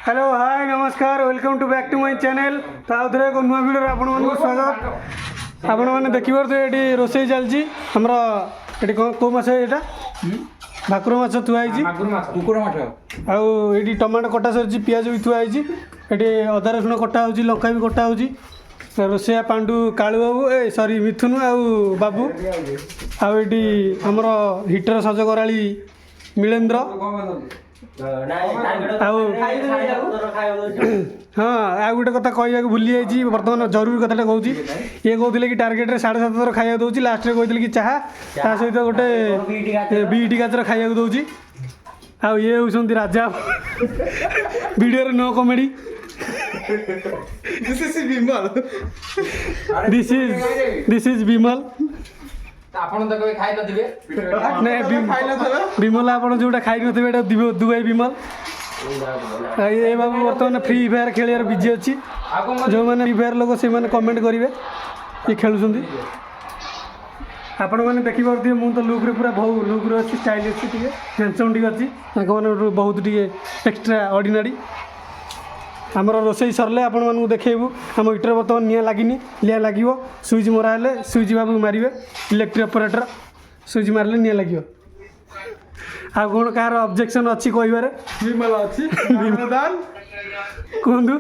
Hello hi नमस्कार welcome to back to my channel. तो आउ थे एक नुआ भिडियो आपण मानक स्वागत। आपण मैंने देखिए ये रोसे चलती आमर ये कौ माछ यहाँ भाकुर माछ थुआई आउ टमाटो कटा सरी पियाज भी थुआई ये अदा रसुण कटा हो लंका भी कटा हो रोसैया पांडु कालू बाबू ए सॉरी मिथुन आउ बाबू आउ ये आमर हिटर सज कराली मिलेन्द्र हाँ आ गोटे कथा कह भूली जाइए बर्तमान जरूरी कथा कहूँ ये कहते कि टार्गेट 7.5 थर खाया दूसरी लास्ट कहते कि चाह ता सहित गोटे बीटी गाजर खाया दूसरी आउ ये होती राजा वीडियो नो comedy this is Vimal Vimal आप जो खाई थे दुबई विमल ये बाबू बर्तमान फ्री फायर खेल बिजी अच्छी जो मैंने फ्री फायर लोग से कमेंट करेंगे ये खेलुं आपण मैंने देखिपे मुझे तो लुक्रे पूरा बहुत लुक्रे अच्छी स्टाइल अच्छी हैंडसम टी अच्छी बहुत टी एक्सट्रा ऑर्डिनरी आमर रोसई सरले आपण मानू देखू आम इटर बर्तमान निआ लगिनी निआ लगे सुइच मरा हेले सुइच बाबू मारे इलेक्ट्रिक ऑपरेटर सुइच मारे निआ लगे आ कौन कार ऑब्जेक्शन अच्छी कहबारे विमल अच्छी कहतु